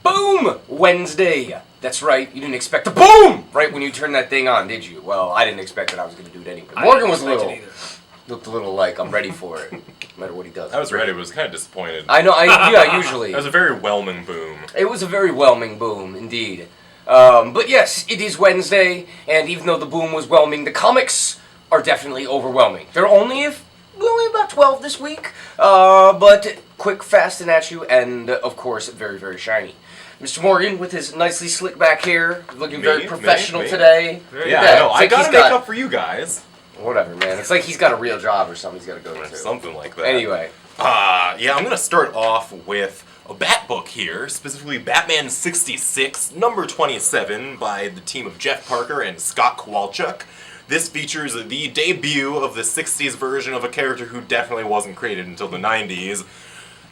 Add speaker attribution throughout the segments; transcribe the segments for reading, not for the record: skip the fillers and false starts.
Speaker 1: Boom! Wednesday. That's right. You didn't expect a boom right when you turned that thing on, did you? Well, I didn't expect that I was going to do it anyway. Morgan was looked a little like, I'm ready for it, no matter what he does.
Speaker 2: I was ready, but was kind of disappointed.
Speaker 1: I know, yeah, usually.
Speaker 2: That was a very whelming boom.
Speaker 1: It was a very whelming boom, indeed. But yes, it is Wednesday, and even though the boom was whelming, the comics are definitely overwhelming. They're only about 12 this week, but quick, fast, and at you, and of course, very, very shiny. Mr. Morgan, with his nicely slick back hair, looking very professional today.
Speaker 2: Yeah, I know. I gotta make up for you guys.
Speaker 1: Whatever, man. It's like he's got a real job or something he's got to go to.
Speaker 2: Something like that.
Speaker 1: Anyway.
Speaker 2: Yeah, I'm gonna start off with a Bat book here, specifically Batman 66, number 27, by the team of Jeff Parker and Scott Kowalczyk. This features the debut of the 60s version of a character who definitely wasn't created until the 90s.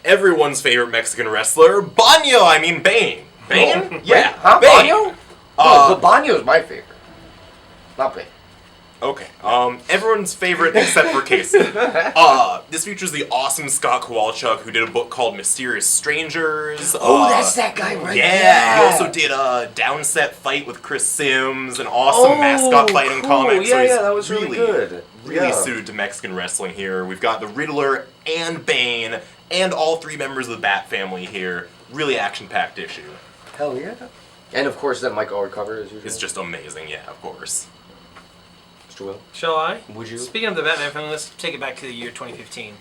Speaker 2: Everyone's favorite Mexican wrestler, Bane. Bane?
Speaker 1: Oh.
Speaker 2: Yeah.
Speaker 1: Huh?
Speaker 2: Bane.
Speaker 1: Banyo? But Banyo's my favorite. Not Bane.
Speaker 2: Okay. Everyone's favorite except for Casey. This features the awesome Scott Kowalczyk, who did a book called Mysterious Strangers.
Speaker 1: Oh, that's that guy right there.
Speaker 2: Yeah, he also did a downset fight with Chris Sims, an awesome mascot fight in comics.
Speaker 1: Yeah,
Speaker 2: so
Speaker 1: that was really good.
Speaker 2: Really suited to Mexican wrestling here. We've got the Riddler and Bane, and all three members of the Bat family here. Really action-packed issue.
Speaker 1: Hell yeah. And of course, that Mike Allred cover is usually.
Speaker 2: It's just amazing, yeah, of course.
Speaker 1: Mr. Will?
Speaker 3: Shall I?
Speaker 1: Would you?
Speaker 3: Speaking of the Batman family, let's take it back to the year 2015.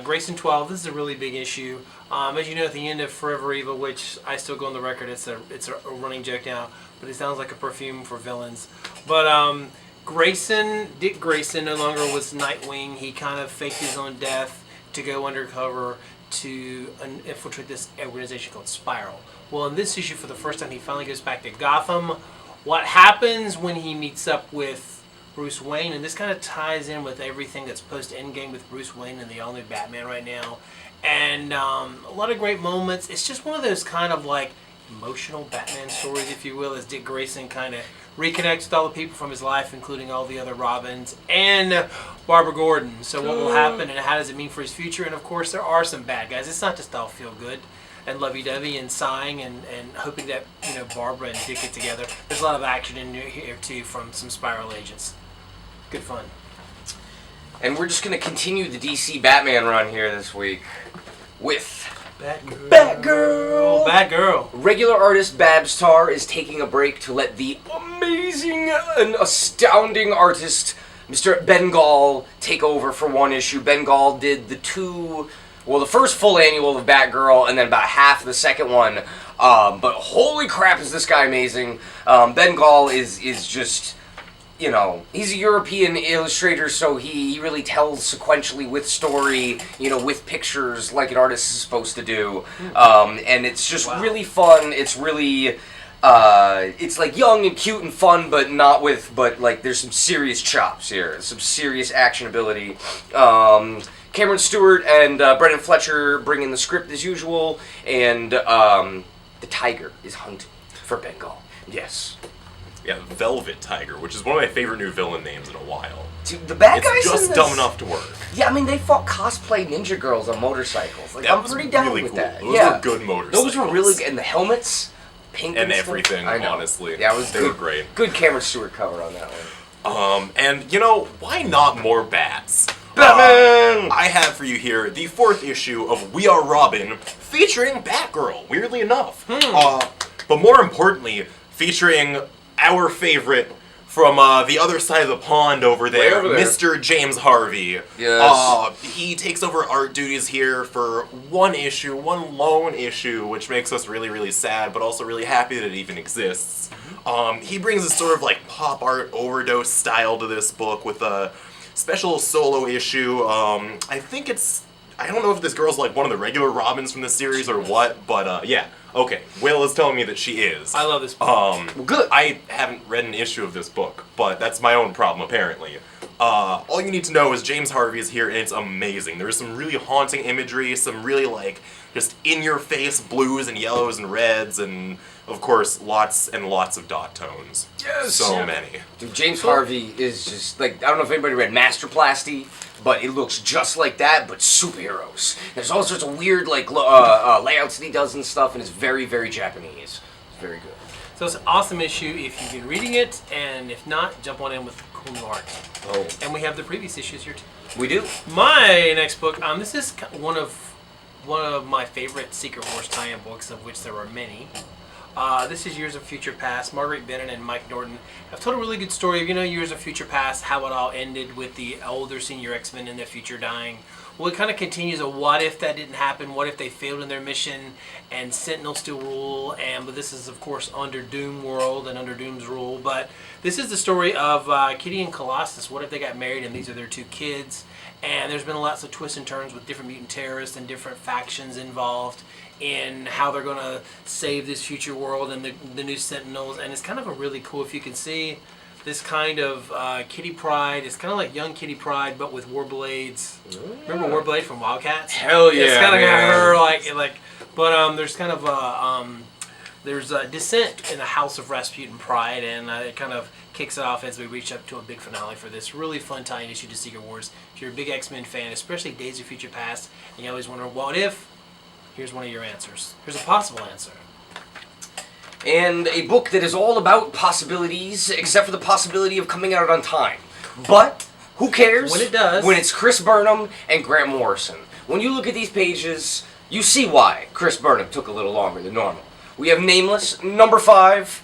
Speaker 3: Grayson 12, this is a really big issue. As you know, at the end of Forever Evil, which I still go on the record, it's a running joke now, but it sounds like a perfume for villains. But Dick Grayson no longer was Nightwing. He kind of faked his own death to go undercover to infiltrate this organization called Spiral. Well, in this issue, for the first time, he finally goes back to Gotham. What happens when he meets up with Bruce Wayne, and this kind of ties in with everything that's post-Endgame with Bruce Wayne and the all-new Batman right now. And a lot of great moments. It's just one of those kind of like emotional Batman stories, if you will, as Dick Grayson kind of reconnects with all the people from his life, including all the other Robins and Barbara Gordon. So what will happen and how does it mean for his future? And of course, there are some bad guys. It's not just all feel good and lovey-dovey and sighing and hoping that Barbara and Dick get together. There's a lot of action in here too from some Spiral agents. Good fun.
Speaker 1: And we're just going to continue the DC Batman run here this week with
Speaker 3: Batgirl. Batgirl.
Speaker 1: Regular artist Babs Tarr is taking a break to let the amazing and astounding artist Mr. Bengal take over for one issue. Bengal did the first full annual of Batgirl and then about half of the second one. But holy crap, is this guy amazing. Bengal is just... he's a European illustrator, so he really tells sequentially with story, with pictures like an artist is supposed to do. And it's just really fun. It's really, it's like young and cute and fun, but there's some serious chops here. Some serious action ability. Cameron Stewart and Brendan Fletcher bring in the script as usual, and the tiger is hunting for Bengal. Yes.
Speaker 2: Yeah, Velvet Tiger, which is one of my favorite new villain names in a while.
Speaker 1: Dude, the bad guys
Speaker 2: It's just dumb enough to work.
Speaker 1: Yeah, I mean, they fought cosplay ninja girls on motorcycles. Like, I'm pretty down
Speaker 2: really
Speaker 1: with
Speaker 2: cool.
Speaker 1: that.
Speaker 2: Those were good motorcycles.
Speaker 1: Those were really good. And the helmets, pink
Speaker 2: and
Speaker 1: stuff.
Speaker 2: everything,
Speaker 1: I know.
Speaker 2: honestly.
Speaker 1: Yeah,
Speaker 2: they were great.
Speaker 1: Good Cameron Stewart cover on that one.
Speaker 2: And, why not more bats?
Speaker 1: Batman!
Speaker 2: I have for you here the 4th issue of We Are Robin, featuring Batgirl, weirdly enough. But more importantly, featuring our favorite from the other side of the pond over there, Mr. James Harvey.
Speaker 1: Yes.
Speaker 2: He takes over art duties here for one lone issue, which makes us really, really sad, but also really happy that it even exists. He brings a sort of like pop art overdose style to this book with a special solo issue. I don't know if this girl's like one of the regular Robins from the series or what, but yeah. Okay, Will is telling me that she is.
Speaker 3: I love this book.
Speaker 1: Well, good.
Speaker 2: I haven't read an issue of this book, but that's my own problem, apparently. All you need to know is James Harvey is here, and it's amazing. There's some really haunting imagery, some really, like, just in-your-face blues and yellows and reds, and, of course, lots and lots of dot tones.
Speaker 1: Yes!
Speaker 2: So many.
Speaker 1: Dude, James Harvey is just, like, I don't know if anybody read Masterplasty, but it looks just like that, but superheroes. There's all sorts of weird, like, layouts that he does and stuff, and it's very, very Japanese. It's very good.
Speaker 3: So it's an awesome issue if you've been reading it, and if not, jump on in with cool new art.
Speaker 1: Oh.
Speaker 3: And we have the previous issues here too.
Speaker 1: We do.
Speaker 3: My next book, this is one of my favorite Secret Wars tie-in books, of which there are many. This is Years of Future Past. Marguerite Bennett and Mike Norton have told a really good story of, Years of Future Past, how it all ended with the older senior X-Men in the future dying. Well, it kind of continues a what if that didn't happen, what if they failed in their mission, and Sentinel still rule, but this is, of course, under Doom world and under Doom's rule. But this is the story of Kitty and Colossus. What if they got married and these are their 2 kids? And there's been lots of twists and turns with different mutant terrorists and different factions involved in how they're going to save this future world and the new Sentinels. And it's kind of a really cool, if you can see, this kind of Kitty Pryde. It's kind of like young Kitty Pryde, but with Warblades. Remember Warblade from Wildcats?
Speaker 1: Hell yeah,
Speaker 3: It's kind of
Speaker 1: man.
Speaker 3: her, but there's kind of there's a descent in the House of Rasputin Pride, and it kind of kicks it off as we reach up to a big finale for this really fun tie-in issue to Secret Wars. If you're a big X-Men fan, especially Days of Future Past, and you always wonder, what if? Here's one of your answers. Here's a possible answer.
Speaker 1: And a book that is all about possibilities, except for the possibility of coming out on time. But who cares?
Speaker 3: When it does.
Speaker 1: When it's Chris Burnham and Grant Morrison. When you look at these pages, you see why Chris Burnham took a little longer than normal. We have Nameless, number 5.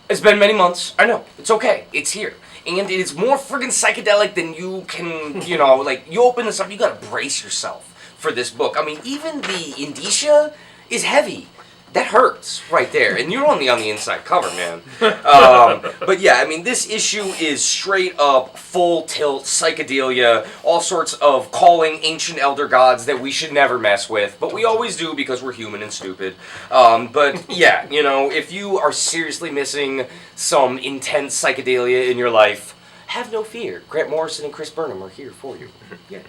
Speaker 1: It's been many months. I know. It's okay. It's here. And it is more friggin' psychedelic than you can, you open this up, you gotta brace yourself for this book. I mean, even the indicia is heavy. That hurts right there, and you're only on the inside cover, man. But yeah, I mean, this issue is straight up full tilt psychedelia, all sorts of calling ancient elder gods that we should never mess with, but we always do because we're human and stupid. But yeah, if you are seriously missing some intense psychedelia in your life, have no fear. Grant Morrison and Chris Burnham are here for you. Yeah.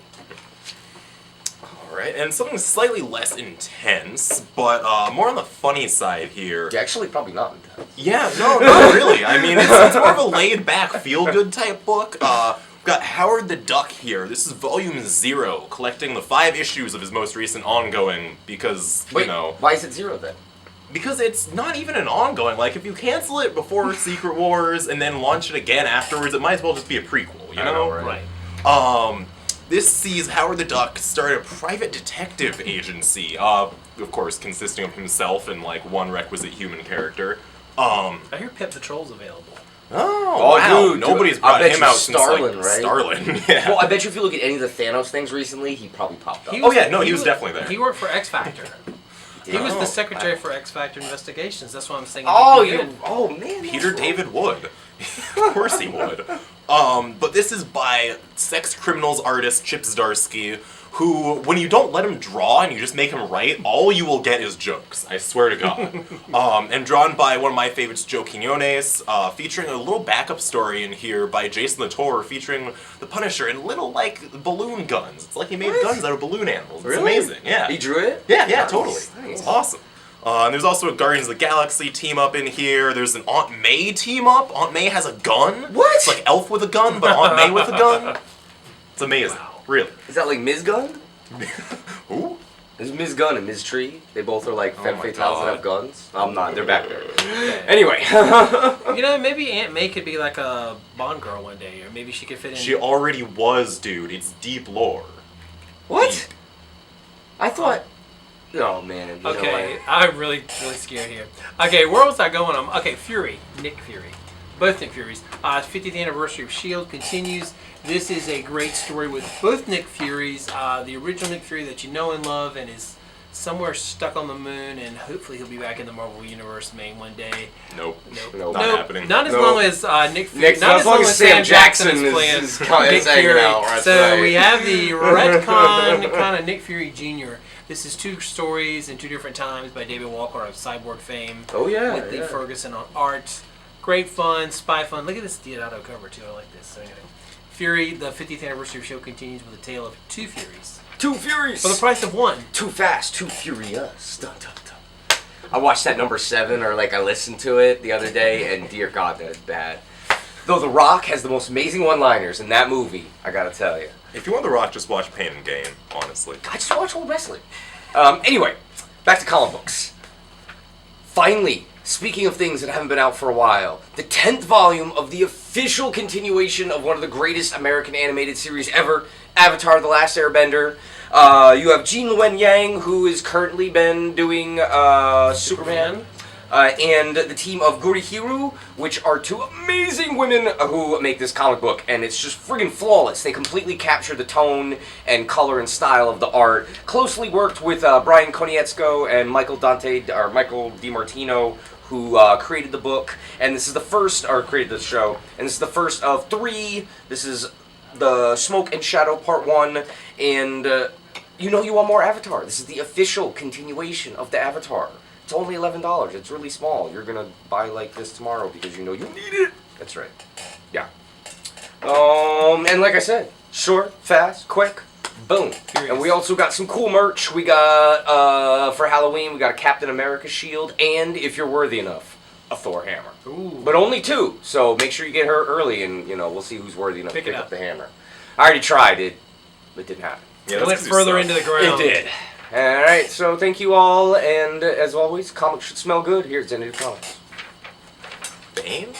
Speaker 2: Alright, and something slightly less intense, but more on the funny side here.
Speaker 1: Actually, probably not intense.
Speaker 2: Yeah, no, not really. I mean, it's more of a laid-back, feel-good type book. We've got Howard the Duck here. This is volume 0, collecting the 5 issues of his most recent ongoing, because,
Speaker 1: Wait, why is it 0 then?
Speaker 2: Because it's not even an ongoing. Like, if you cancel it before Secret Wars and then launch it again afterwards, it might as well just be a prequel, you know?
Speaker 3: Right.
Speaker 2: This sees Howard the Duck start a private detective agency, of course, consisting of himself and, like, one requisite human character.
Speaker 3: I hear Pet Patrol's available.
Speaker 2: Oh, wow.
Speaker 1: Dude,
Speaker 2: Nobody's
Speaker 1: I
Speaker 2: brought
Speaker 1: bet
Speaker 2: him
Speaker 1: you
Speaker 2: out since,
Speaker 1: Starlin,
Speaker 2: like,
Speaker 1: right?
Speaker 2: Starlin, yeah.
Speaker 1: Well, I bet you if you look at any of the Thanos things recently, he probably popped up.
Speaker 2: He was definitely there.
Speaker 3: He worked for X Factor. He was
Speaker 2: Oh,
Speaker 3: the secretary for X Factor Investigations. That's why I'm saying.
Speaker 1: Man.
Speaker 2: Peter David Wood. Of course he would. But this is by sex criminals artist Chip Zdarsky, who, when you don't let him draw and you just make him write, all you will get is jokes. I swear to God. And drawn by one of my favorites, Joe Quinones, featuring a little backup story in here by Jason Latour, featuring the Punisher and little, like, balloon guns. It's like he made guns out of balloon animals. It's
Speaker 1: Really?
Speaker 2: amazing. Yeah.
Speaker 1: He drew it?
Speaker 2: Yeah,
Speaker 1: Nice,
Speaker 2: totally.
Speaker 1: nice.
Speaker 2: It's awesome. And there's also a Guardians of the Galaxy team up in here. There's an Aunt May team up. Aunt May has a gun.
Speaker 1: What?
Speaker 2: It's like Elf with a gun, but Aunt May with a gun. It's amazing.
Speaker 3: Wow.
Speaker 2: Really.
Speaker 1: Is that like Ms. Gunn?
Speaker 2: Ooh.
Speaker 1: There's Ms. Gunn and Ms. Tree. They both are like femme
Speaker 2: my
Speaker 1: fatales
Speaker 2: God.
Speaker 1: that have guns. I'm not. They're back there. Anyway.
Speaker 3: Maybe Aunt May could be like a Bond girl one day, or maybe she could fit in.
Speaker 2: She already was, dude. It's deep lore.
Speaker 1: What? I thought... Oh, man. You know
Speaker 3: Okay,
Speaker 1: what?
Speaker 3: I'm really scared here. Okay, where was I going? Okay, Fury, Nick Fury, both Nick Furies. 50th anniversary of S.H.I.E.L.D. continues. This is a great story with both Nick Furies. The original Nick Fury that you know and love, and is somewhere stuck on the moon, and hopefully he'll be back in the Marvel Universe, man, one day.
Speaker 2: Nope.
Speaker 1: Nope.
Speaker 2: Not happening.
Speaker 3: Not as
Speaker 1: Nope.
Speaker 3: long as Nick Fury.
Speaker 1: Not as long as Sam Jackson is
Speaker 3: playing
Speaker 1: is
Speaker 3: Nick
Speaker 1: hanging
Speaker 3: Fury.
Speaker 1: out. Right,
Speaker 3: So
Speaker 1: right.
Speaker 3: we have the retcon kind of Nick Fury Jr. This is 2 stories in 2 different times by David Walker of Cyborg fame.
Speaker 1: Oh, yeah.
Speaker 3: With Lee
Speaker 1: yeah.
Speaker 3: Ferguson on art. Great fun, spy fun. Look at this Deodato cover too. I like this. So anyway, Fury, the 50th anniversary show continues with a tale of two Furies.
Speaker 1: Two Furies!
Speaker 3: For the price of one.
Speaker 1: Too fast, too furious. Dun, dun, dun. I watched that number 7, or like I listened to it the other day, and dear God, that is bad. Though The Rock has the most amazing one-liners in that movie, I gotta tell you.
Speaker 2: If you want The Rock, just watch Pain and Gain, honestly.
Speaker 1: I just watch old wrestling. Anyway, back to comic books. Finally, speaking of things that haven't been out for a while, the 10th volume of the official continuation of one of the greatest American animated series ever, Avatar: The Last Airbender. You have Jean Luen Yang, who has currently been doing Superman. And the team of Gurihiru, which are two amazing women who make this comic book, and it's just friggin' flawless. They completely capture the tone and color and style of the art. Closely worked with Brian Konietzko and Michael DiMartino, who created the book, and this is the first, or created the show, and this is the first of 3. This is the Smoke and Shadow Part 1, and you know you want more Avatar. This is the official continuation of the Avatar. It's only $11. It's really small. You're gonna buy like this tomorrow because you know you need it. That's right. Yeah. And like I said, short, fast, quick, boom.
Speaker 3: Curious.
Speaker 1: And we also got some cool merch. We got for Halloween. We got a Captain America shield, and if you're worthy enough, a Thor hammer.
Speaker 3: Ooh.
Speaker 1: But only 2. So make sure you get her early, and you know we'll see who's worthy enough to pick
Speaker 3: up
Speaker 1: up the hammer. I already tried it. It didn't happen.
Speaker 2: Yeah,
Speaker 3: It went
Speaker 2: that's
Speaker 3: further
Speaker 2: stuff.
Speaker 3: into the ground.
Speaker 1: It did. Alright, so thank you all, and as always, comics should smell good here at Zanadu Comics.
Speaker 2: Bane?